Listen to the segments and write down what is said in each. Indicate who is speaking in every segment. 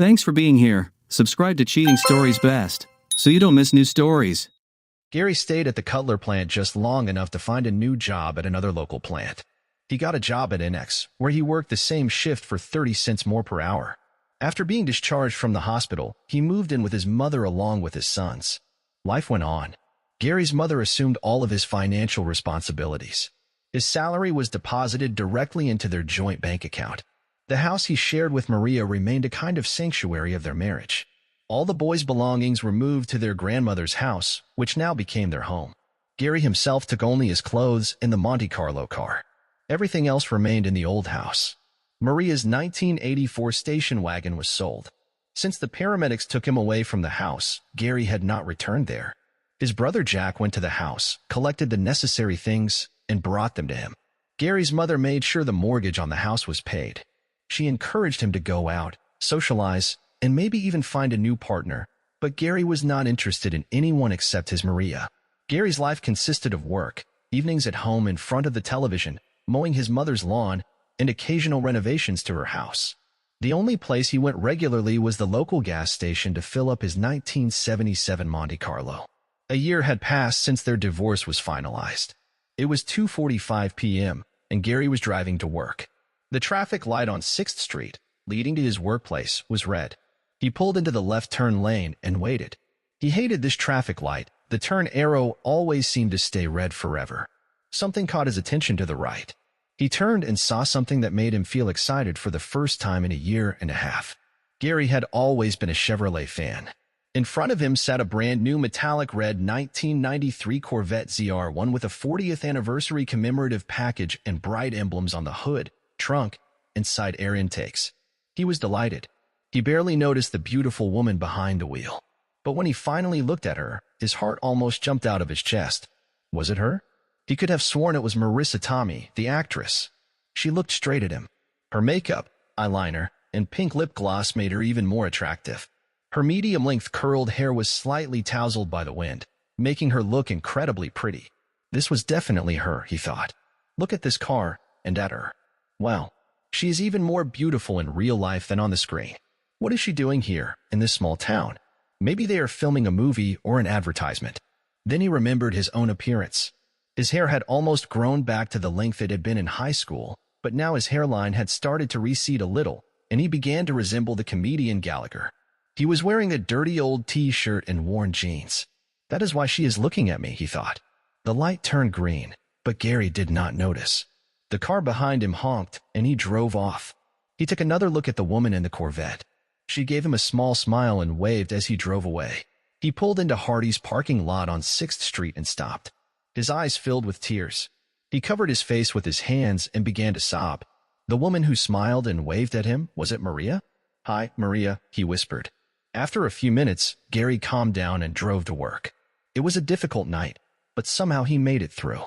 Speaker 1: Thanks for being here. Subscribe to Cheating Stories Best, so you don't miss new stories.
Speaker 2: Gary stayed at the Cutler plant just long enough to find a new job at another local plant. He got a job at NX, where he worked the same shift for 30 cents more per hour. After being discharged from the hospital, he moved in with his mother along with his sons. Life went on. Gary's mother assumed all of his financial responsibilities. His salary was deposited directly into their joint bank account. The house he shared with Maria remained a kind of sanctuary of their marriage. All the boys' belongings were moved to their grandmother's house, which now became their home. Gary himself took only his clothes and the Monte Carlo car. Everything else remained in the old house. Maria's 1984 station wagon was sold. Since the paramedics took him away from the house, Gary had not returned there. His brother Jack went to the house, collected the necessary things, and brought them to him. Gary's mother made sure the mortgage on the house was paid. She encouraged him to go out, socialize, and maybe even find a new partner, but Gary was not interested in anyone except his Maria. Gary's life consisted of work, evenings at home in front of the television, mowing his mother's lawn, and occasional renovations to her house. The only place he went regularly was the local gas station to fill up his 1977 Monte Carlo. A year had passed since their divorce was finalized. It was 2:45 p.m., and Gary was driving to work. The traffic light on 6th Street, leading to his workplace, was red. He pulled into the left turn lane and waited. He hated this traffic light. The turn arrow always seemed to stay red forever. Something caught his attention to the right. He turned and saw something that made him feel excited for the first time in a year and a half. Gary had always been a Chevrolet fan. In front of him sat a brand new metallic red 1993 Corvette ZR1 with a 40th anniversary commemorative package and bright emblems on the hood, trunk, and side air intakes. He was delighted. He barely noticed the beautiful woman behind the wheel. But when he finally looked at her, his heart almost jumped out of his chest. Was it her? He could have sworn it was Marissa Tomei, the actress. She looked straight at him. Her makeup, eyeliner, and pink lip gloss made her even more attractive. Her medium-length curled hair was slightly tousled by the wind, making her look incredibly pretty. This was definitely her, he thought. Look at this car, and at her. Wow, she is even more beautiful in real life than on the screen. What is she doing here, in this small town? Maybe they are filming a movie or an advertisement. Then he remembered his own appearance. His hair had almost grown back to the length it had been in high school, but now his hairline had started to recede a little, and he began to resemble the comedian Gallagher. He was wearing a dirty old t-shirt and worn jeans. That is why she is looking at me, he thought. The light turned green, but Gary did not notice. The car behind him honked, and he drove off. He took another look at the woman in the Corvette. She gave him a small smile and waved as he drove away. He pulled into Hardee's parking lot on 6th Street and stopped. His eyes filled with tears. He covered his face with his hands and began to sob. The woman who smiled and waved at him, was it Maria? "Hi, Maria," he whispered. After a few minutes, Gary calmed down and drove to work. It was a difficult night, but somehow he made it through.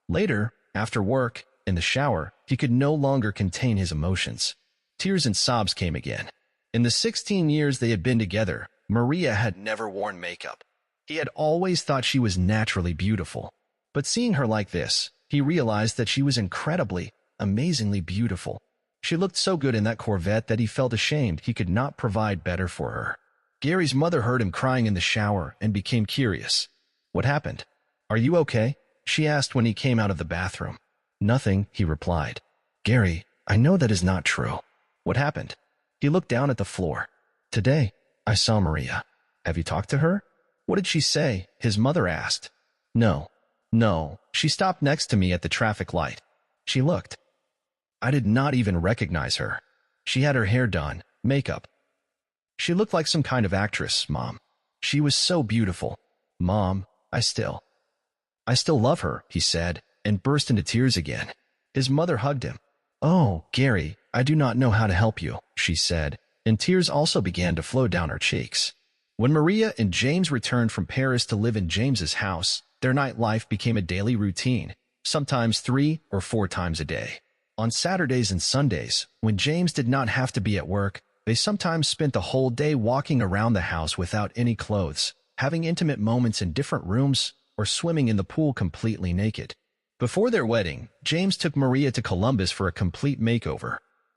Speaker 2: Later, after work, in the shower, he could no longer contain his emotions. Tears and sobs came again. In the 16 years they had been together, Maria had never worn makeup. He had always thought she was naturally beautiful. But seeing her like this, he realized that she was incredibly, amazingly beautiful. She looked so good in that Corvette that he felt ashamed he could not provide better for her. Gary's mother heard him crying in the shower and became curious. "What happened? Are you okay?" she asked when he came out of the bathroom. "Nothing," he replied. "Gary, I know that is not true. What happened?" He looked down at the floor. "Today, I saw Maria." "Have you talked to her?" "What did she say?" his mother asked. No, she stopped next to me at the traffic light. She looked. I did not even recognize her. She had her hair done, makeup. She looked like some kind of actress, Mom. She was so beautiful. Mom, I still love her," he said, and burst into tears again. His mother hugged him. "Oh, Gary, I do not know how to help you," she said, and tears also began to flow down her cheeks. When Maria and James returned from Paris to live in James's house, their nightlife became a daily routine, sometimes 3 or 4 times a day. On Saturdays and Sundays, when James did not have to be at work, they sometimes spent the whole day walking around the house without any clothes, having intimate moments in different rooms, or swimming in the pool completely naked. Before their wedding, James took Maria to Columbus for a complete makeover.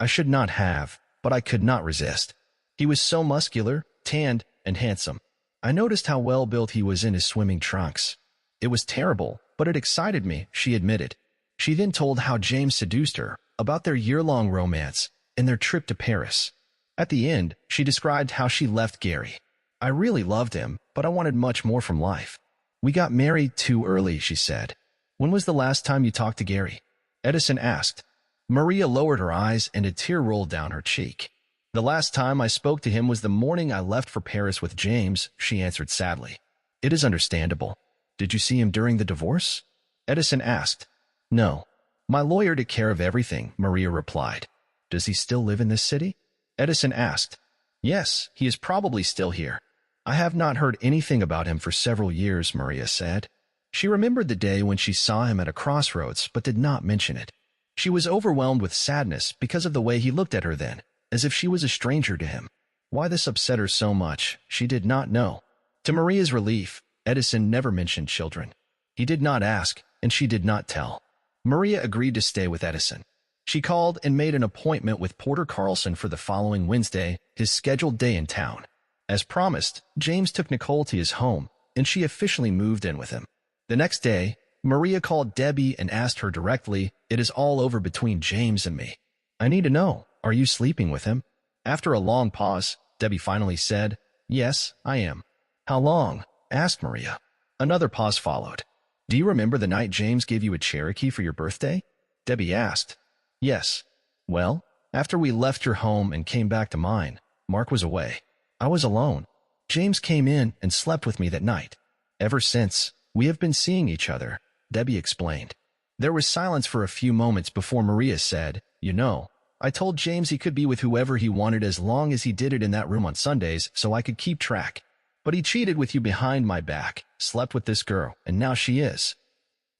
Speaker 2: I should not have, but I could not resist. He was so muscular, tanned, and handsome. I noticed how well-built he was in his swimming trunks. It was terrible, but it excited me, she admitted. She then told how James seduced her, about their year-long romance, and their trip to Paris. At the end, she described how she left Gary. I really loved him, but I wanted much more from life. We got married too early, she said. When was the last time you talked to Gary? Edison asked. Maria lowered her eyes and a tear rolled down her cheek. The last time I spoke to him was the morning I left for Paris with James, she answered sadly. It is understandable. Did you see him during the divorce? Edison asked. No. My lawyer took care of everything, Maria replied. Does he still live in this city? Edison asked. Yes, he is probably still here. I have not heard anything about him for several years, Maria said. She remembered the day when she saw him at a crossroads but did not mention it. She was overwhelmed with sadness because of the way he looked at her then, as if she was a stranger to him. Why this upset her so much, she did not know. To Maria's relief, Edison never mentioned children. He did not ask, and she did not tell. Maria agreed to stay with Edison. She called and made an appointment with Porter Carlson for the following Wednesday, his scheduled day in town. As promised, James took Nicole to his home, and she officially moved in with him. The next day, Maria called Debbie and asked her directly, It is all over between James and me. I need to know, are you sleeping with him? After a long pause, Debbie finally said, Yes, I am. How long? Asked Maria. Another pause followed. Do you remember the night James gave you a Cherokee for your birthday? Debbie asked. Yes. Well, after we left your home and came back to mine, Mark was away. I was alone. James came in and slept with me that night. Ever since, we have been seeing each other, Debbie explained. There was silence for a few moments before Maria said, You know, I told James he could be with whoever he wanted as long as he did it in that room on Sundays so I could keep track. But he cheated with you behind my back, slept with this girl, and now she is.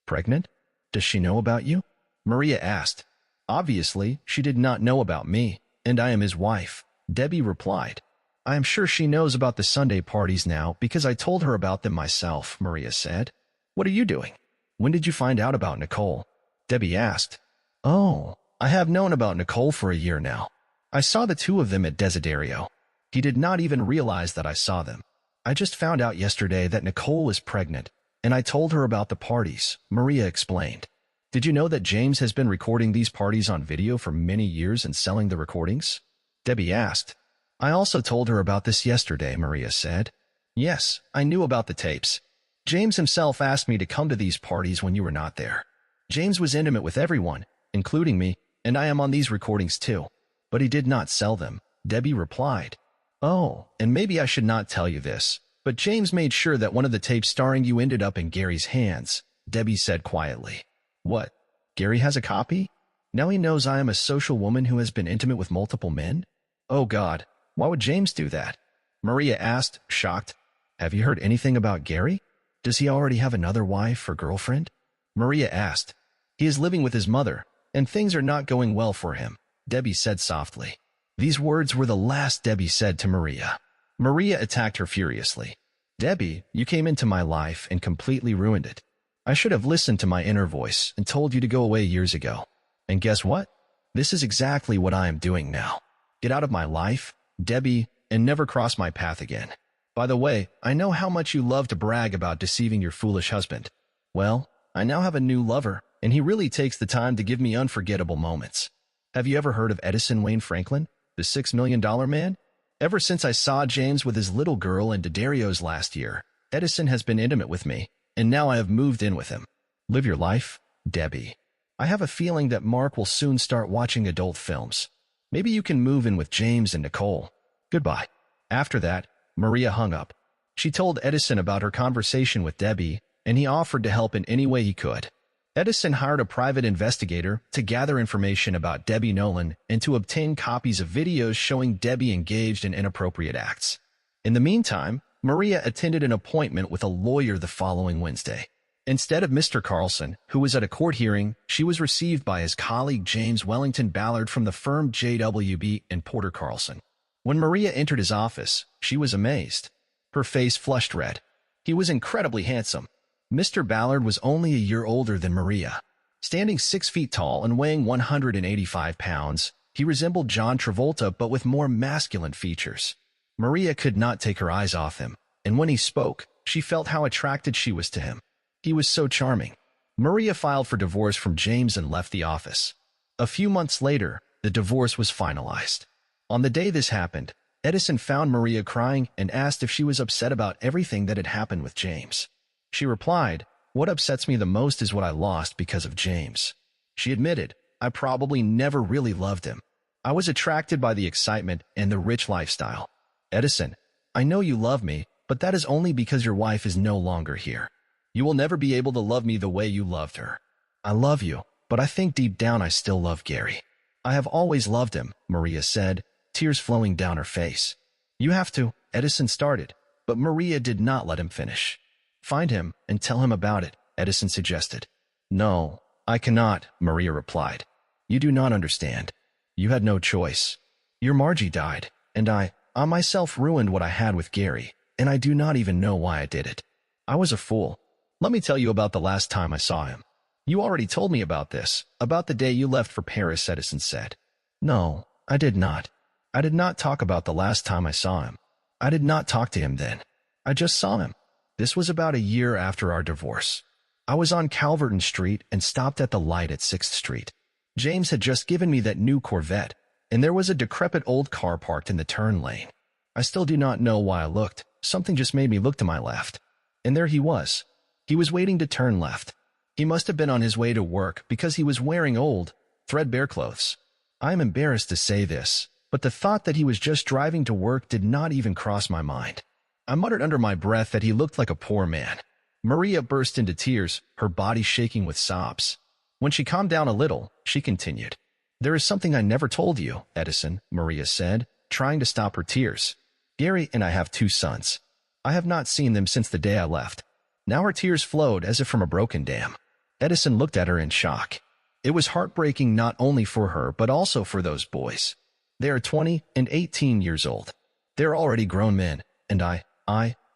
Speaker 2: Pregnant? Does she know about you? Maria asked. Obviously, she did not know about me, and I am his wife, Debbie replied. I am sure she knows about the Sunday parties now because I told her about them myself, Maria said. What are you doing? When did you find out about Nicole? Debbie asked. Oh, I have known about Nicole for a year now. I saw the two of them at Desiderio. He did not even realize that I saw them. I just found out yesterday that Nicole was pregnant, and I told her about the parties, Maria explained. Did you know that James has been recording these parties on video for many years and selling the recordings? Debbie asked. I also told her about this yesterday, Maria said. Yes, I knew about the tapes. James himself asked me to come to these parties when you were not there. James was intimate with everyone, including me, and I am on these recordings too. But he did not sell them, Debbie replied. Oh, and maybe I should not tell you this, but James made sure that one of the tapes starring you ended up in Gary's hands, Debbie said quietly. What? Gary has a copy? Now he knows I am a social woman who has been intimate with multiple men? Oh God, why would James do that? Maria asked, shocked. Have you heard anything about Gary? Does he already have another wife or girlfriend? Maria asked. He is living with his mother, and things are not going well for him, Debbie said softly. These words were the last Debbie said to Maria. Maria attacked her furiously. Debbie, you came into my life and completely ruined it. I should have listened to my inner voice and told you to go away years ago. And guess what? This is exactly what I am doing now. Get out of my life, Debbie, and never cross my path again. By the way, I know how much you love to brag about deceiving your foolish husband. Well, I now have a new lover, and he really takes the time to give me unforgettable moments. Have you ever heard of Edison Wayne Franklin, the $6 million man? Ever since I saw James with his little girl in D'Addario's last year, Edison has been intimate with me, and now I have moved in with him. Live your life, Debbie. I have a feeling that Mark will soon start watching adult films. Maybe you can move in with James and Nicole. Goodbye. After that, Maria hung up. She told Edison about her conversation with Debbie, and he offered to help in any way he could. Edison hired a private investigator to gather information about Debbie Nolan and to obtain copies of videos showing Debbie engaged in inappropriate acts. In the meantime, Maria attended an appointment with a lawyer the following Wednesday. Instead of Mr. Carlson, who was at a court hearing, she was received by his colleague James Wellington Ballard from the firm JWB and Porter Carlson. When Maria entered his office, she was amazed. Her face flushed red. He was incredibly handsome. Mr. Ballard was only a year older than Maria. Standing 6 feet tall and weighing 185 pounds, He resembled John Travolta but with more masculine features. Maria could not take her eyes off him, and when he spoke, she felt how attracted she was to him. He was so charming. Maria filed for divorce from James and left the office. A few months later, the divorce was finalized. On the day this happened, Edison found Maria crying and asked if she was upset about everything that had happened with James. She replied, "What upsets me the most is what I lost because of James." She admitted, "I probably never really loved him. I was attracted by the excitement and the rich lifestyle." Edison, "I know you love me, but that is only because your wife is no longer here. You will never be able to love me the way you loved her. I love you, but I think deep down I still love Gary. I have always loved him," Maria said, tears flowing down her face. "You have to," Edison started, but Maria did not let him finish. "Find him and tell him about it," Edison suggested. "No, I cannot," Maria replied. "You do not understand. You had no choice. Your Margie died, and I myself ruined what I had with Gary, and I do not even know why I did it. I was a fool. Let me tell you about the last time I saw him." "You already told me about this, about the day you left for Paris," Edison said. "No, I did not. I did not talk about the last time I saw him. I did not talk to him then. I just saw him. This was about a year after our divorce. I was on Calverton Street and stopped at the light at 6th Street. James had just given me that new Corvette, and there was a decrepit old car parked in the turn lane. I still do not know why I looked. Something just made me look to my left. And there he was. He was waiting to turn left. He must have been on his way to work because he was wearing old, threadbare clothes. I am embarrassed to say this, but the thought that he was just driving to work did not even cross my mind. I muttered under my breath that he looked like a poor man." Maria burst into tears, her body shaking with sobs. When she calmed down a little, she continued, "There is something I never told you, Edison," Maria said, trying to stop her tears. "Gary and I have 2 sons. I have not seen them since the day I left." Now her tears flowed as if from a broken dam. Edison looked at her in shock. It was heartbreaking not only for her but also for those boys. They are 20 and 18 years old. They are already grown men, and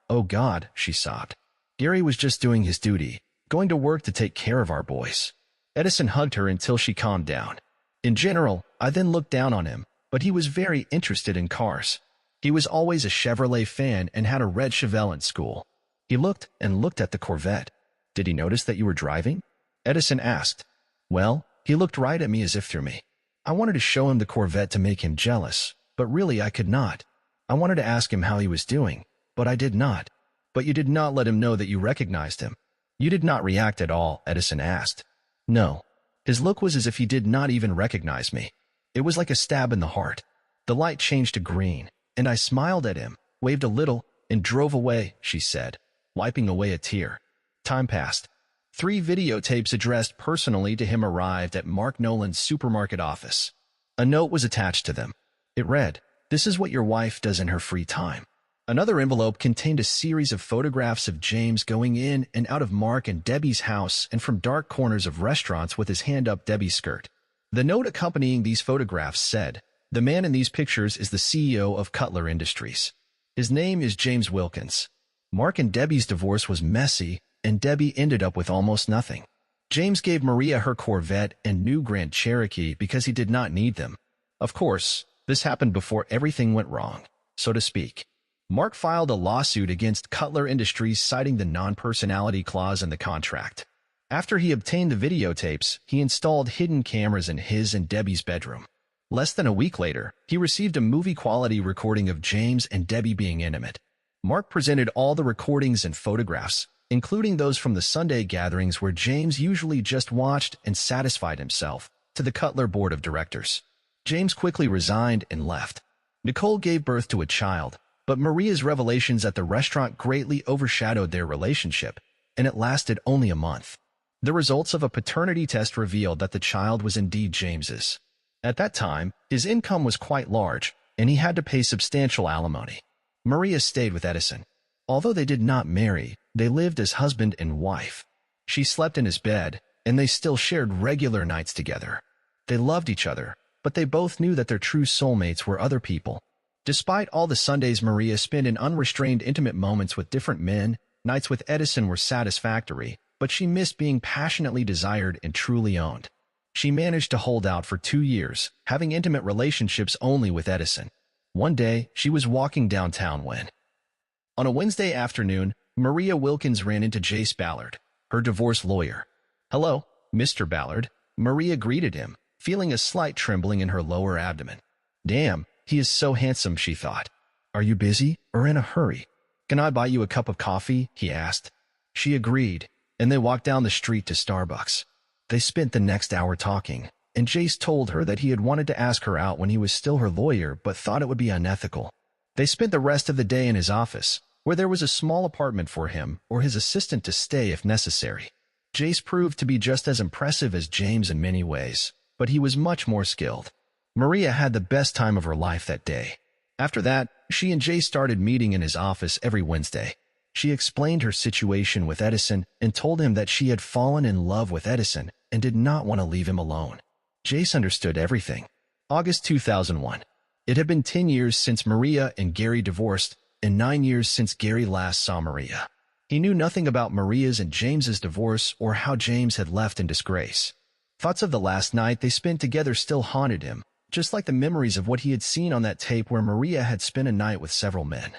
Speaker 2: oh God, she sobbed. Gary was just doing his duty, going to work to take care of our boys. Edison hugged her until she calmed down. In general, I then looked down on him, but he was very interested in cars. He was always a Chevrolet fan and had a red Chevelle in school. He looked and looked at the Corvette. "Did he notice that you were driving?" Edison asked. "Well, he looked right at me as if through me. I wanted to show him the Corvette to make him jealous, but really I could not. I wanted to ask him how he was doing, but I did not." "But you did not let him know that you recognized him. You did not react at all?" Edison asked. "No. His look was as if he did not even recognize me. It was like a stab in the heart. The light changed to green, and I smiled at him, waved a little, and drove away," she said, wiping away a tear. Time passed. 3 videotapes addressed personally to him arrived at Mark Nolan's supermarket office. A note was attached to them. It read, "This is what your wife does in her free time." Another envelope contained a series of photographs of James going in and out of Mark and Debbie's house and from dark corners of restaurants with his hand up Debbie's skirt. The note accompanying these photographs said, "The man in these pictures is the CEO of Cutler Industries. His name is James Wilkins." Mark and Debbie's divorce was messy, and Debbie ended up with almost nothing. James gave Maria her Corvette and new Grand Cherokee because he did not need them. Of course, this happened before everything went wrong, so to speak. Mark filed a lawsuit against Cutler Industries citing the non-personality clause in the contract. After he obtained the videotapes, he installed hidden cameras in his and Debbie's bedroom. Less than a week later, he received a movie-quality recording of James and Debbie being intimate. Mark presented all the recordings and photographs, including those from the Sunday gatherings where James usually just watched and satisfied himself, to the Cutler board of directors. James quickly resigned and left. Nicole gave birth to a child, but Maria's revelations at the restaurant greatly overshadowed their relationship, and it lasted only a month. The results of a paternity test revealed that the child was indeed James's. At that time, his income was quite large, and he had to pay substantial alimony. Maria stayed with Edison. Although they did not marry, they lived as husband and wife. She slept in his bed, and they still shared regular nights together. They loved each other, but they both knew that their true soulmates were other people. Despite all the Sundays Maria spent in unrestrained intimate moments with different men, nights with Edison were satisfactory, but she missed being passionately desired and truly owned. She managed to hold out for 2 years, having intimate relationships only with Edison. One day, she was walking downtown when, on a Wednesday afternoon, Maria Wilkins ran into Jace Ballard, her divorce lawyer. "Hello, Mr. Ballard," Maria greeted him, feeling a slight trembling in her lower abdomen. "Damn, he is so handsome," she thought. "Are you busy or in a hurry? Can I buy you a cup of coffee?" he asked. She agreed, and they walked down the street to Starbucks. They spent the next hour talking, and Jace told her that he had wanted to ask her out when he was still her lawyer but thought it would be unethical. They spent the rest of the day in his office, where there was a small apartment for him or his assistant to stay if necessary. Jace proved to be just as impressive as James in many ways, but he was much more skilled. Maria had the best time of her life that day. After that, she and Jace started meeting in his office every Wednesday. She explained her situation with Edison and told him that she had fallen in love with Edison and did not want to leave him alone. Jace understood everything. August 2001. It had been 10 years since Maria and Gary divorced, and 9 years since Gary last saw Maria. He knew nothing about Maria's and James's divorce or how James had left in disgrace. Thoughts of the last night they spent together still haunted him, just like the memories of what he had seen on that tape where Maria had spent a night with several men.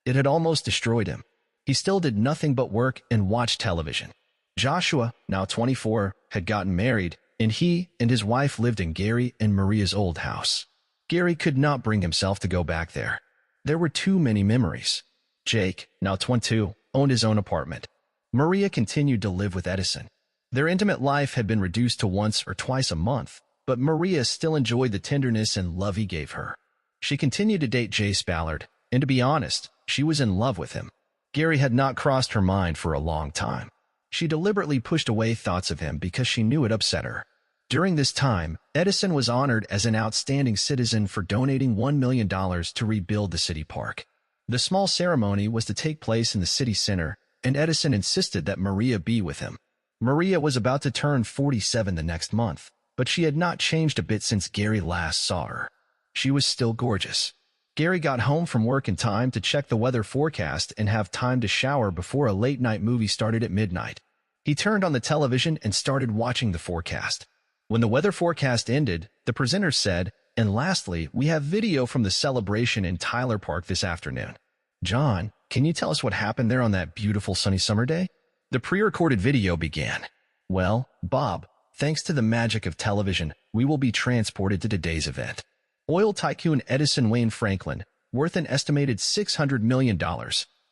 Speaker 2: It had almost destroyed him. He still did nothing but work and watch television. Joshua, now 24, had gotten married, and he and his wife lived in Gary and Maria's old house. Gary could not bring himself to go back there. There were too many memories. Jake, now 22, owned his own apartment. Maria continued to live with Edison. Their intimate life had been reduced to once or twice a month, but Maria still enjoyed the tenderness and love he gave her. She continued to date Jace Ballard, and to be honest, she was in love with him. Gary had not crossed her mind for a long time. She deliberately pushed away thoughts of him because she knew it upset her. During this time, Edison was honored as an outstanding citizen for donating $1 million to rebuild the city park. The small ceremony was to take place in the city center, and Edison insisted that Maria be with him. Maria was about to turn 47 the next month, but she had not changed a bit since Gary last saw her. She was still gorgeous. Gary got home from work in time to check the weather forecast and have time to shower before a late-night movie started at midnight. He turned on the television and started watching the forecast. When the weather forecast ended, the presenter said, "And lastly, we have video from the celebration in Tyler Park this afternoon. John, can you tell us what happened there on that beautiful sunny summer day?" The pre-recorded video began. "Well, Bob, thanks to the magic of television, we will be transported to today's event. Oil tycoon Edison Wayne Franklin, worth an estimated $600 million,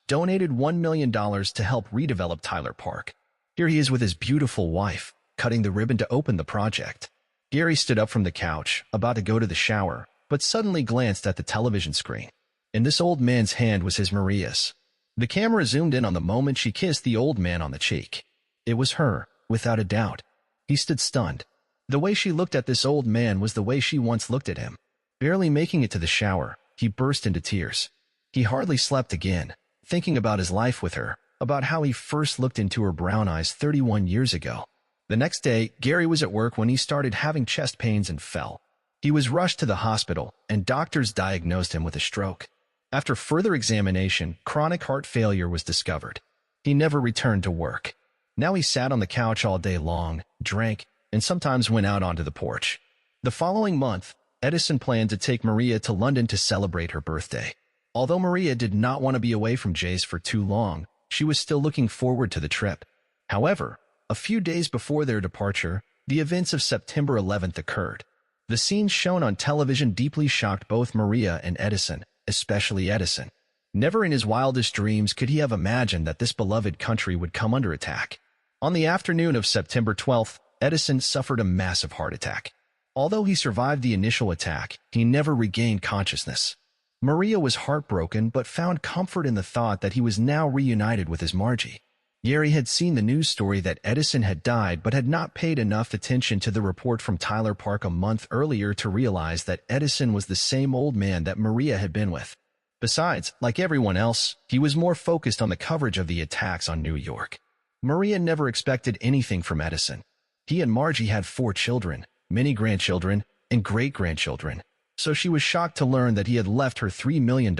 Speaker 2: donated $1 million to help redevelop Tyler Park. Here he is with his beautiful wife, cutting the ribbon to open the project." Gary stood up from the couch, about to go to the shower, but suddenly glanced at the television screen. In this old man's hand was his Maria's. The camera zoomed in on the moment she kissed the old man on the cheek. It was her, without a doubt. He stood stunned. The way she looked at this old man was the way she once looked at him. Barely making it to the shower, he burst into tears. He hardly slept again, thinking about his life with her, about how he first looked into her brown eyes 31 years ago. The next day, Gary was at work when he started having chest pains and fell. He was rushed to the hospital, and doctors diagnosed him with a stroke. After further examination, chronic heart failure was discovered. He never returned to work. Now he sat on the couch all day long, drank, and sometimes went out onto the porch. The following month, Edison planned to take Maria to London to celebrate her birthday. Although Maria did not want to be away from Jace for too long, she was still looking forward to the trip. However, a few days before their departure, the events of September 11th occurred. The scenes shown on television deeply shocked both Maria and Edison, especially Edison. Never in his wildest dreams could he have imagined that this beloved country would come under attack. On the afternoon of September 12th, Edison suffered a massive heart attack. Although he survived the initial attack, he never regained consciousness. Maria was heartbroken but found comfort in the thought that he was now reunited with his Margie. Gary had seen the news story that Edison had died but had not paid enough attention to the report from Tyler Park a month earlier to realize that Edison was the same old man that Maria had been with. Besides, like everyone else, he was more focused on the coverage of the attacks on New York. Maria never expected anything from Edison. He and Margie had 4 children, many grandchildren, and great-grandchildren, so she was shocked to learn that he had left her $3 million.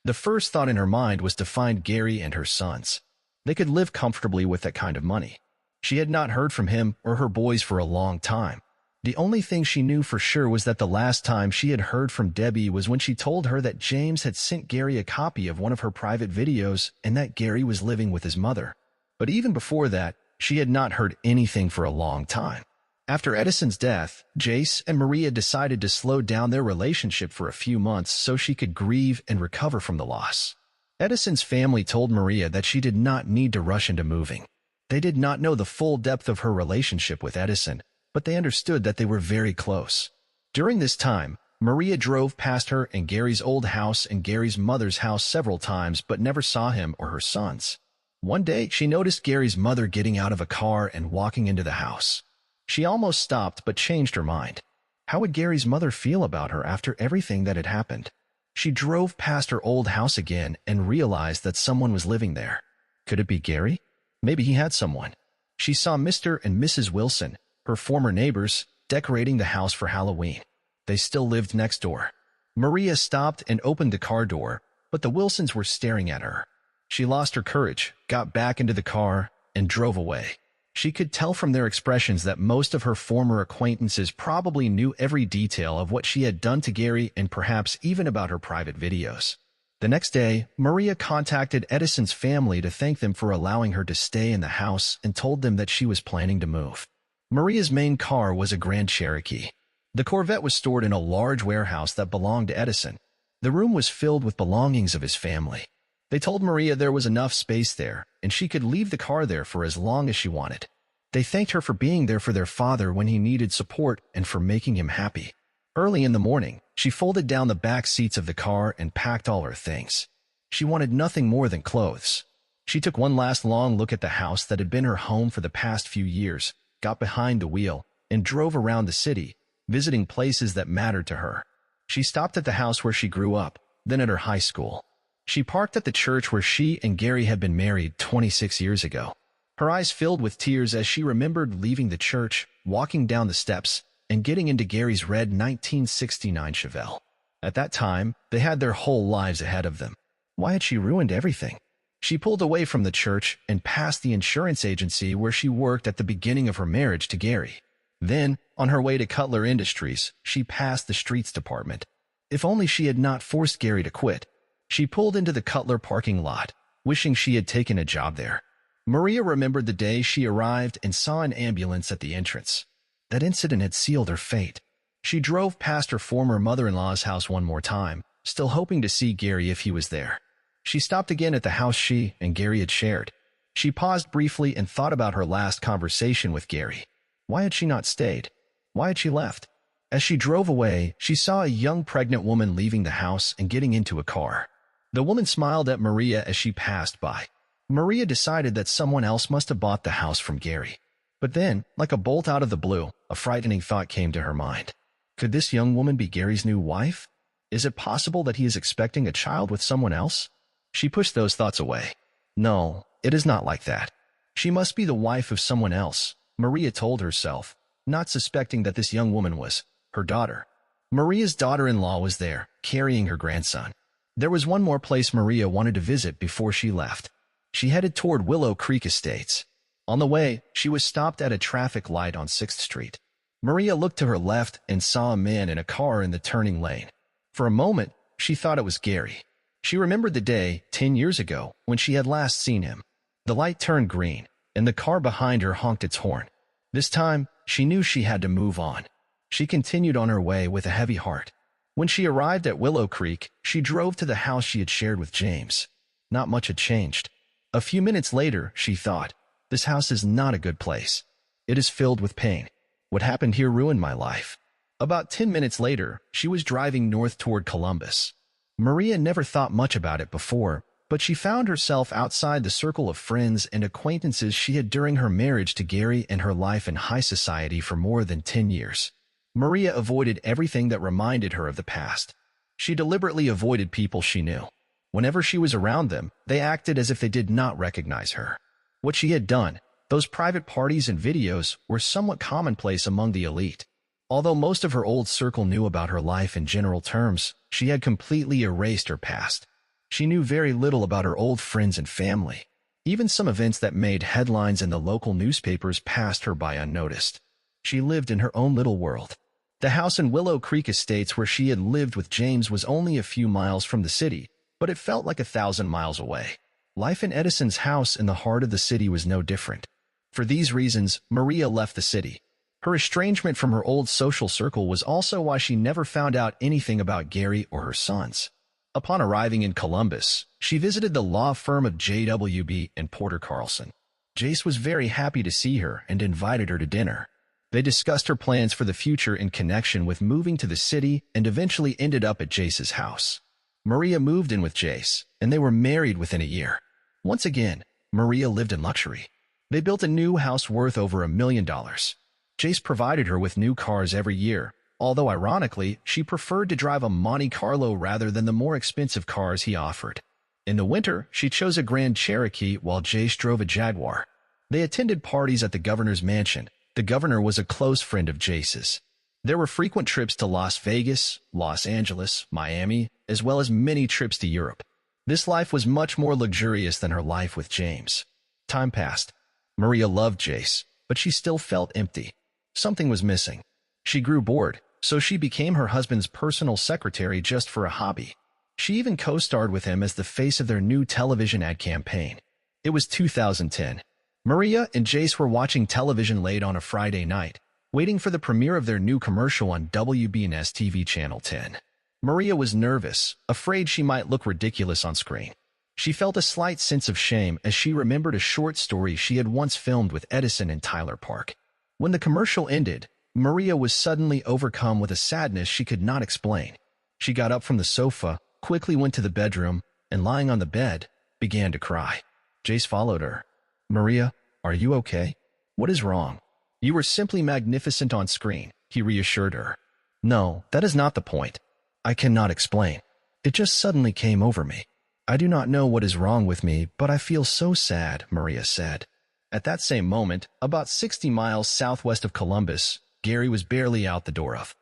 Speaker 2: The first thought in her mind was to find Gary and her sons. They could live comfortably with that kind of money. She had not heard from him or her boys for a long time, The only thing she knew for sure was that the last time she had heard from Debbie was when she told her that James had sent Gary a copy of one of her private videos and that Gary was living with his mother. But even before that, she had not heard anything for a long time. After Edison's death, Jace and Maria decided to slow down their relationship for a few months so she could grieve and recover from the loss. Edison's family told Maria that she did not need to rush into moving. They did not know the full depth of her relationship with Edison, but they understood that they were very close. During this time, Maria drove past her and Gary's old house and Gary's mother's house several times but never saw him or her sons. One day, she noticed Gary's mother getting out of a car and walking into the house. She almost stopped but changed her mind. How would Gary's mother feel about her after everything that had happened? She drove past her old house again and realized that someone was living there. Could it be Gary? Maybe he had someone. She saw Mr. and Mrs. Wilson, her former neighbors, decorating the house for Halloween. They still lived next door. Maria stopped and opened the car door, but the Wilsons were staring at her. She lost her courage, got back into the car, and drove away. She could tell from their expressions that most of her former acquaintances probably knew every detail of what she had done to Gary and perhaps even about her private videos. The next day, Maria contacted Edison's family to thank them for allowing her to stay in the house and told them that she was planning to move. Maria's main car was a Grand Cherokee. The Corvette was stored in a large warehouse that belonged to Edison. The room was filled with belongings of his family. They told Maria there was enough space there, and she could leave the car there for as long as she wanted. They thanked her for being there for their father when he needed support and for making him happy. Early in the morning, she folded down the back seats of the car and packed all her things. She wanted nothing more than clothes. She took one last long look at the house that had been her home for the past few years, got behind the wheel, and drove around the city, visiting places that mattered to her. She stopped at the house where she grew up, then at her high school. She parked at the church where she and Gary had been married 26 years ago. Her eyes filled with tears as she remembered leaving the church, walking down the steps, and getting into Gary's red 1969 Chevelle. At that time, they had their whole lives ahead of them. Why had she ruined everything? She pulled away from the church and passed the insurance agency where she worked at the beginning of her marriage to Gary. Then, on her way to Cutler Industries, she passed the streets department. If only she had not forced Gary to quit. She pulled into the Cutler parking lot, wishing she had taken a job there. Maria remembered the day she arrived and saw an ambulance at the entrance. That incident had sealed her fate. She drove past her former mother-in-law's house one more time, still hoping to see Gary if he was there. She stopped again at the house she and Gary had shared. She paused briefly and thought about her last conversation with Gary. Why had she not stayed? Why had she left? As she drove away, she saw a young pregnant woman leaving the house and getting into a car. The woman smiled at Maria as she passed by. Maria decided that someone else must have bought the house from Gary. But then, like a bolt out of the blue, a frightening thought came to her mind. Could this young woman be Gary's new wife? Is it possible that he is expecting a child with someone else? She pushed those thoughts away. No, it is not like that. She must be the wife of someone else, Maria told herself, not suspecting that this young woman was her daughter. Maria's daughter-in-law was there, carrying her grandson. There was one more place Maria wanted to visit before she left. She headed toward Willow Creek Estates. On the way, she was stopped at a traffic light on 6th Street. Maria looked to her left and saw a man in a car in the turning lane. For a moment, she thought it was Gary. She remembered the day, 10 years ago, when she had last seen him. The light turned green, and the car behind her honked its horn. This time, she knew she had to move on. She continued on her way with a heavy heart. When she arrived at Willow Creek, she drove to the house she had shared with James. Not much had changed. A few minutes later, she thought, this house is not a good place. It is filled with pain. What happened here ruined my life. About 10 minutes later, she was driving north toward Columbus. Maria never thought much about it before, but she found herself outside the circle of friends and acquaintances she had during her marriage to Gary and her life in high society for more than 10 years. Maria avoided everything that reminded her of the past. She deliberately avoided people she knew. Whenever she was around them, they acted as if they did not recognize her. What she had done, those private parties and videos, were somewhat commonplace among the elite. Although most of her old circle knew about her life in general terms, she had completely erased her past. She knew very little about her old friends and family. Even some events that made headlines in the local newspapers passed her by unnoticed. She lived in her own little world. The house in Willow Creek Estates where she had lived with James was only a few miles from the city, but it felt like 1,000 miles away. Life in Edison's house in the heart of the city was no different. For these reasons, Maria left the city. Her estrangement from her old social circle was also why she never found out anything about Gary or her sons. Upon arriving in Columbus, she visited the law firm of JWB and Porter Carlson. Jace was very happy to see her and invited her to dinner. They discussed her plans for the future in connection with moving to the city and eventually ended up at Jace's house. Maria moved in with Jace, and they were married within a year. Once again, Maria lived in luxury. They built a new house worth over $1 million. Jace provided her with new cars every year, although ironically, she preferred to drive a Monte Carlo rather than the more expensive cars he offered. In the winter, she chose a Grand Cherokee while Jace drove a Jaguar. They attended parties at the governor's mansion. The governor was a close friend of Jace's. There were frequent trips to Las Vegas, Los Angeles, Miami, as well as many trips to Europe. This life was much more luxurious than her life with James. Time passed. Maria loved Jace, but she still felt empty. Something was missing. She grew bored, so she became her husband's personal secretary just for a hobby. She even co-starred with him as the face of their new television ad campaign. It was 2010. Maria and Jace were watching television late on a Friday night, waiting for the premiere of their new commercial on WBNS TV Channel 10. Maria was nervous, afraid she might look ridiculous on screen. She felt a slight sense of shame as she remembered a short story she had once filmed with Edison in Tyler Park. When the commercial ended, Maria was suddenly overcome with a sadness she could not explain. She got up from the sofa, quickly went to the bedroom, and lying on the bed, began to cry. Jace followed her. "Maria, are you okay? What is wrong?" "You were simply magnificent on screen," he reassured her. "No, that is not the point. I cannot explain. It just suddenly came over me. I do not know what is wrong with me, but I feel so sad," Maria said. At that same moment, about 60 miles southwest of Columbus, Gary was barely out the door of.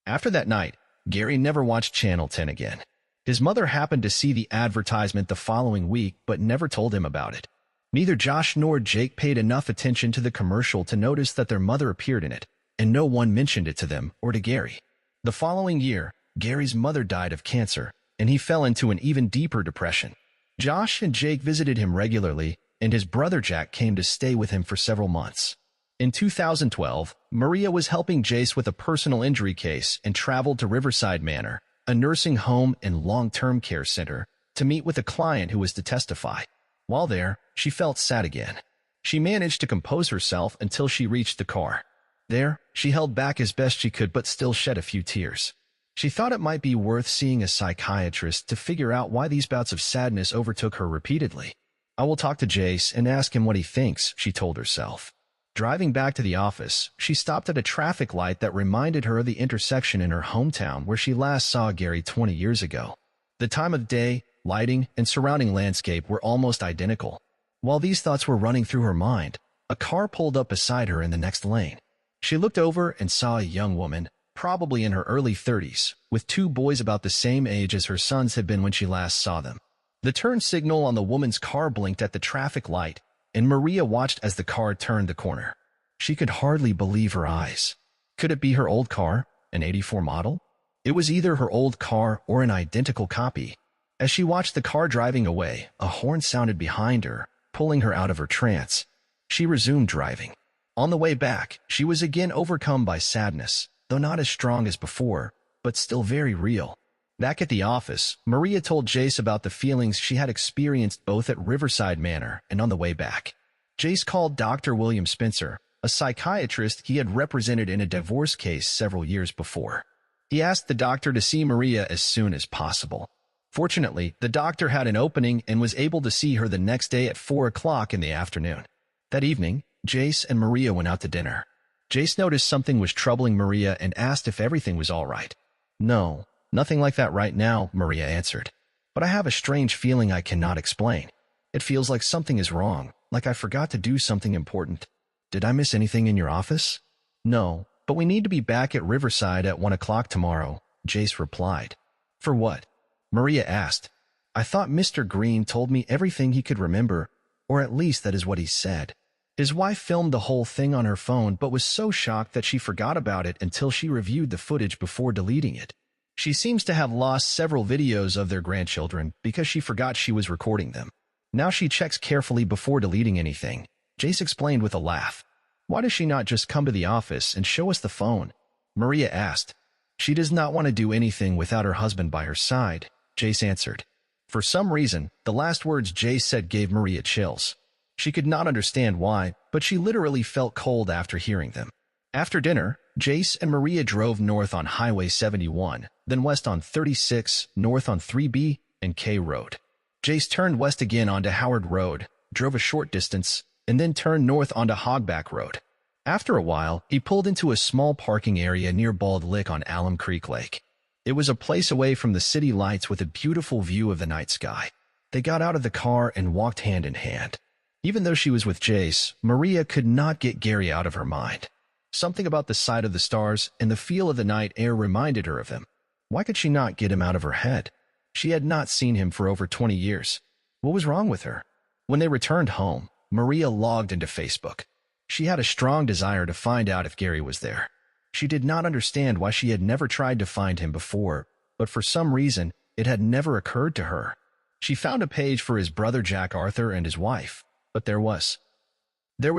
Speaker 2: After that night, Gary never watched Channel 10 again. His mother happened to see the advertisement the following week but never told him about it. Neither Josh nor Jake paid enough attention to the commercial to notice that their mother appeared in it, and no one mentioned it to them or to Gary. The following year, Gary's mother died of cancer, and he fell into an even deeper depression. Josh and Jake visited him regularly, and his brother Jack came to stay with him for several months. In 2012, Maria was helping Jace with a personal injury case and traveled to Riverside Manor, a nursing home and long-term care center, to meet with a client who was to testify. While there, she felt sad again. She managed to compose herself until she reached the car. There, she held back as best she could but still shed a few tears. She thought it might be worth seeing a psychiatrist to figure out why these bouts of sadness overtook her repeatedly. "I will talk to Jace and ask him what he thinks," she told herself. Driving back to the office, she stopped at a traffic light that reminded her of the intersection in her hometown where she last saw Gary 20 years ago. The time of day, lighting, and surrounding landscape were almost identical. While these thoughts were running through her mind, a car pulled up beside her in the next lane. She looked over and saw a young woman, probably in her early 30s, with two boys about the same age as her sons had been when she last saw them. The turn signal on the woman's car blinked at the traffic light, and Maria watched as the car turned the corner. She could hardly believe her eyes. Could it be her old car, an '84 model? It was either her old car or an identical copy. As she watched the car driving away, a horn sounded behind her, pulling her out of her trance. She resumed driving. On the way back, she was again overcome by sadness, though not as strong as before, but still very real. Back at the office, Maria told Jace about the feelings she had experienced both at Riverside Manor and on the way back. Jace called Dr. William Spencer, a psychiatrist he had represented in a divorce case several years before. He asked the doctor to see Maria as soon as possible. Fortunately, the doctor had an opening and was able to see her the next day at 4 o'clock in the afternoon. That evening, Jace and Maria went out to dinner. Jace noticed something was troubling Maria and asked if everything was all right. "No, nothing like that right now," Maria answered. "But I have a strange feeling I cannot explain. It feels like something is wrong, like I forgot to do something important. Did I miss anything in your office?" "No, but we need to be back at Riverside at 1 o'clock tomorrow," Jace replied. "For what?" Maria asked. "I thought Mr. Green told me everything he could remember, or at least that is what he said. His wife filmed the whole thing on her phone but was so shocked that she forgot about it until she reviewed the footage before deleting it. She seems to have lost several videos of their grandchildren because she forgot she was recording them. Now she checks carefully before deleting anything, Jace explained with a laugh. Why does she not just come to the office and show us the phone? Maria asked. She does not want to do anything without her husband by her side, Jace answered. For some reason, the last words Jace said gave Maria chills. She could not understand why, but she literally felt cold after hearing them. After dinner, Jace and Maria drove north on Highway 71, then west on 36, north on 3B and K Road. Jace turned west again onto Howard Road, drove a short distance, and then turned north onto Hogback Road. After a while, he pulled into a small parking area near Bald Lick on Alum Creek Lake. It was a place away from the city lights with a beautiful view of the night sky. They got out of the car and walked hand in hand. Even though she was with Jace, Maria could not get Gary out of her mind. Something about the sight of the stars and the feel of the night air reminded her of him. Why could she not get him out of her head? She had not seen him for over 20 years. What was wrong with her? When they returned home, Maria logged into Facebook. She had a strong desire to find out if Gary was there. She did not understand why she had never tried to find him before, but for some reason, it had never occurred to her. She found a page for his brother Jack Arthur and his wife, but there was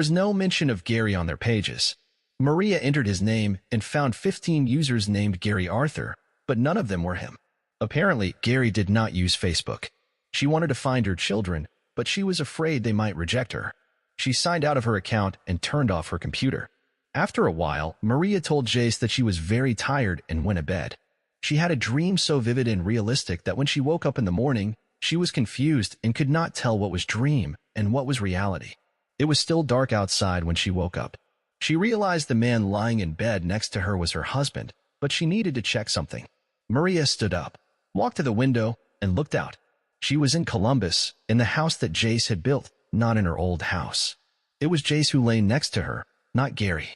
Speaker 2: no mention of Gary on their pages. Maria entered his name and found 15 users named Gary Arthur, but none of them were him. Apparently, Gary did not use Facebook. She wanted to find her children, but she was afraid they might reject her. She signed out of her account and turned off her computer. After a while, Maria told Jace that she was very tired and went to bed. She had a dream so vivid and realistic that when she woke up in the morning, she was confused and could not tell what was dream and what was reality. It was still dark outside when she woke up. She realized the man lying in bed next to her was her husband, but she needed to check something. Maria stood up, walked to the window, and looked out. She was in Columbus, in the house that Jace had built, not in her old house. It was Jace who lay next to her, not Gary.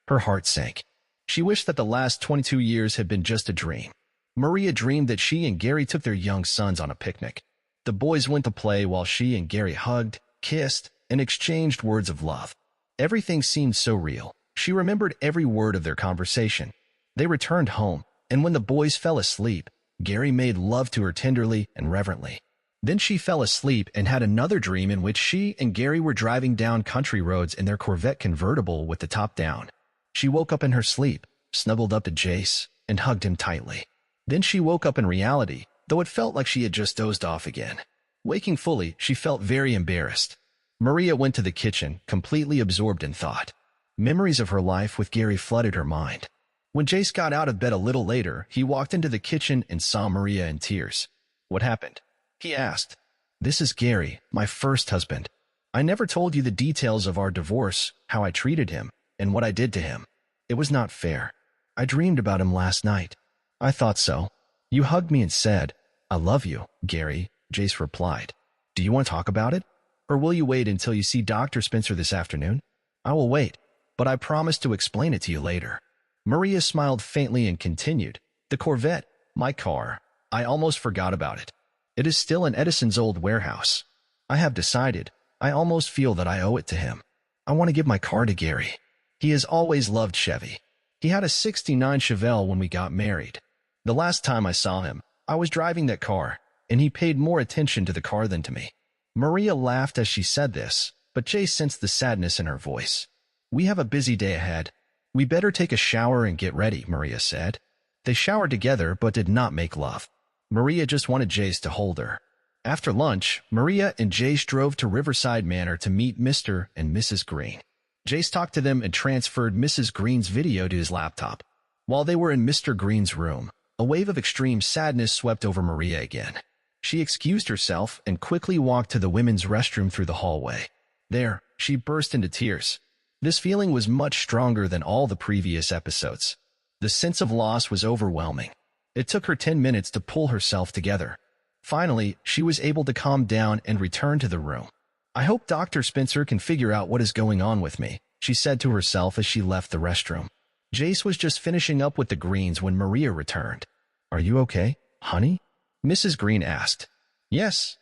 Speaker 2: Her heart sank. She wished that the last 22 years had been just a dream. Maria dreamed that she and Gary took their young sons on a picnic. The boys went to play while she and Gary hugged, kissed, and exchanged words of love. Everything seemed so real. She remembered every word of their conversation. They returned home, and when the boys fell asleep, Gary made love to her tenderly and reverently. Then she fell asleep and had another dream in which she and Gary were driving down country roads in their Corvette convertible with the top down. She woke up in her sleep, snuggled up to Jace, and hugged him tightly. Then she woke up in reality, though it felt like she had just dozed off again. Waking fully, she felt very embarrassed. Maria went to the kitchen, completely absorbed in thought. Memories of her life with Gary flooded her mind. When Jace got out of bed a little later, he walked into the kitchen and saw Maria in tears. "What happened?" he asked. "This is Gary, my first husband. I never told you the details of our divorce, how I treated him, and what I did to him. It was not fair. I dreamed about him last night. I thought so. You hugged me and said, 'I love you, Gary,'" Jace replied. "Do you want to talk about it? Or will you wait until you see Dr. Spencer this afternoon?" "I will wait, but I promise to explain it to you later." Maria smiled faintly and continued, "The Corvette, my car, I almost forgot about it. It is still in Edison's old warehouse. I have decided, I almost feel that I owe it to him. I want to give my car to Gary. He has always loved Chevy. He had a '69 Chevelle when we got married. The last time I saw him, I was driving that car, and he paid more attention to the car than to me." Maria laughed as she said this, but Jace sensed the sadness in her voice. "We have a busy day ahead. We better take a shower and get ready," Maria said. They showered together but did not make love. Maria just wanted Jace to hold her. After lunch, Maria and Jace drove to Riverside Manor to meet Mr. and Mrs. Green. Jace talked to them and transferred Mrs. Green's video to his laptop. While they were in Mr. Green's room, a wave of extreme sadness swept over Maria again. She excused herself and quickly walked to the women's restroom through the hallway. There, she burst into tears. This feeling was much stronger than all the previous episodes. The sense of loss was overwhelming. It took her 10 minutes to pull herself together. Finally, she was able to calm down and return to the room. "I hope Dr. Spencer can figure out what is going on with me," she said to herself as she left the restroom. Jace was just finishing up with the Greens when Maria returned. "Are you okay, honey?" Mrs. Green asked. Yes,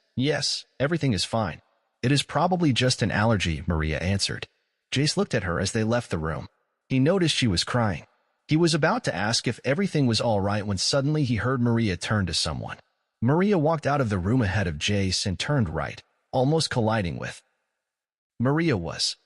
Speaker 2: everything is fine. It is probably just an allergy," Maria answered. Jace looked at her as they left the room. He noticed she was crying. He was about to ask if everything was all right when suddenly he heard Maria turn to someone. Maria walked out of the room ahead of Jace and turned right, almost colliding with. Maria was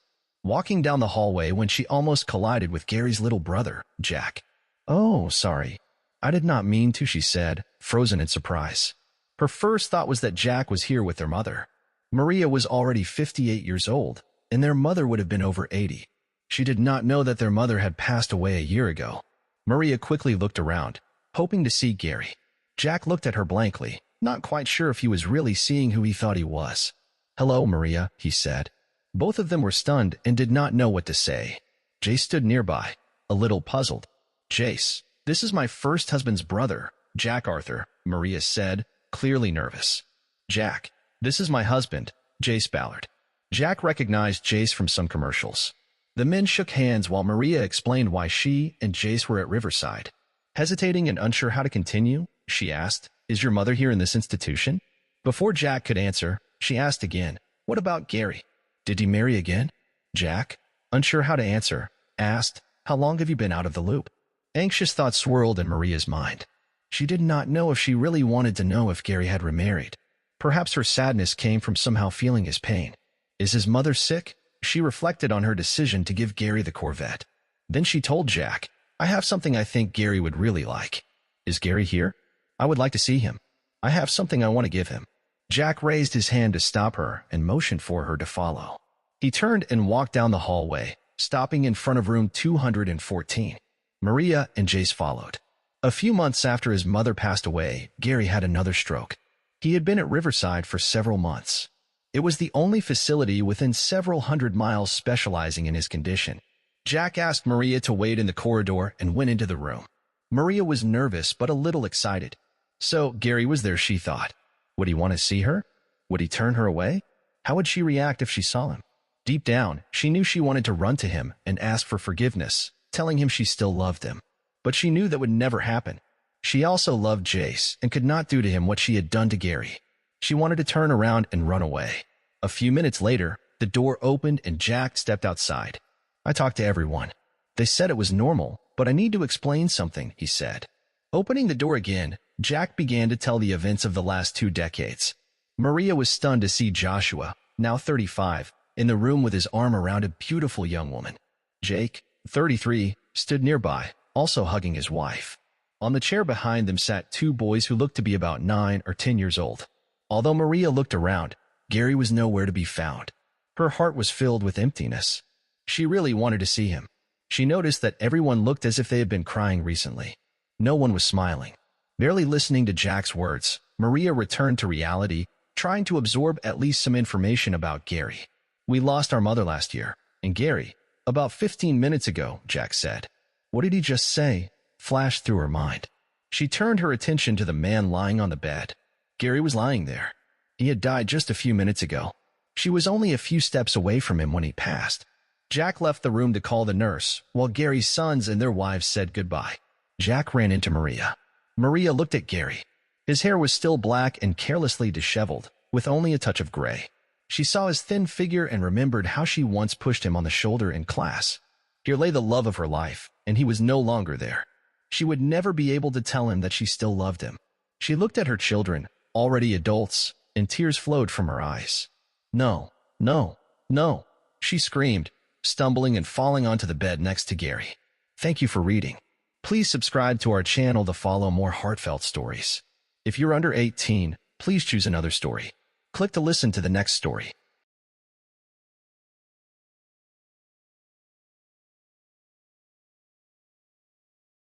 Speaker 2: walking down the hallway when she almost collided with Gary's little brother, Jack. "Oh, sorry. I did not mean to," she said, frozen in surprise. Her first thought was that Jack was here with their mother. Maria was already 58 years old, and their mother would have been over 80. She did not know that their mother had passed away a year ago. Maria quickly looked around, hoping to see Gary. Jack looked at her blankly, not quite sure if he was really seeing who he thought he was. "Hello, Maria," he said. Both of them were stunned and did not know what to say. Jace stood nearby, a little puzzled. "Jace, this is my first husband's brother, Jack Arthur," Maria said, clearly nervous. "Jack, this is my husband, Jace Ballard." Jack recognized Jace from some commercials. The men shook hands while Maria explained why she and Jace were at Riverside. Hesitating and unsure how to continue, she asked, "Is your mother here in this institution?" Before Jack could answer, she asked again, "What about Gary? Did he marry again?" Jack, unsure how to answer, asked, "How long have you been out of the loop?" Anxious thoughts swirled in Maria's mind. She did not know if she really wanted to know if Gary had remarried. Perhaps her sadness came from somehow feeling his pain. Is his mother sick? She reflected on her decision to give Gary the Corvette. Then she told Jack, "I have something I think Gary would really like." "Is Gary here? I would like to see him. I have something I want to give him." Jack raised his hand to stop her and motioned for her to follow. He turned and walked down the hallway, stopping in front of room 214. Maria and Jace followed. A few months after his mother passed away, Gary had another stroke. He had been at Riverside for several months. It was the only facility within several hundred miles specializing in his condition. Jack asked Maria to wait in the corridor and went into the room. Maria was nervous but a little excited. So Gary was there, she thought. Would he want to see her? Would he turn her away? How would she react if she saw him? Deep down, she knew she wanted to run to him and ask for forgiveness, telling him she still loved him. But she knew that would never happen. She also loved Jace and could not do to him what she had done to Gary. She wanted to turn around and run away. A few minutes later, the door opened and Jack stepped outside. "I talked to everyone. They said it was normal, but I need to explain something," he said. Opening the door again, Jack began to tell the events of the last 2 decades. Maria was stunned to see Joshua, now 35, in the room with his arm around a beautiful young woman. Jake, 33, stood nearby, also hugging his wife. On the chair behind them sat 2 boys who looked to be about 9 or 10 years old. Although Maria looked around, Gary was nowhere to be found. Her heart was filled with emptiness. She really wanted to see him. She noticed that everyone looked as if they had been crying recently. No one was smiling. Barely listening to Jack's words, Maria returned to reality, trying to absorb at least some information about Gary. "We lost our mother last year, and Gary, about 15 minutes ago," Jack said. What did he just say? Flashed through her mind. She turned her attention to the man lying on the bed. Gary was lying there. He had died just a few minutes ago. She was only a few steps away from him when he passed. Jack left the room to call the nurse, while Gary's sons and their wives said goodbye. Jack ran into Maria. Maria looked at Gary. His hair was still black and carelessly disheveled, with only a touch of gray. She saw his thin figure and remembered how she once pushed him on the shoulder in class. Here lay the love of her life, and he was no longer there. She would never be able to tell him that she still loved him. She looked at her children, already adults, and tears flowed from her eyes. "No, no, no," she screamed, stumbling and falling onto the bed next to Gary. Thank you for reading. Please subscribe to our channel to follow more heartfelt stories. If you're under 18, please choose another story. Click to listen to the next story.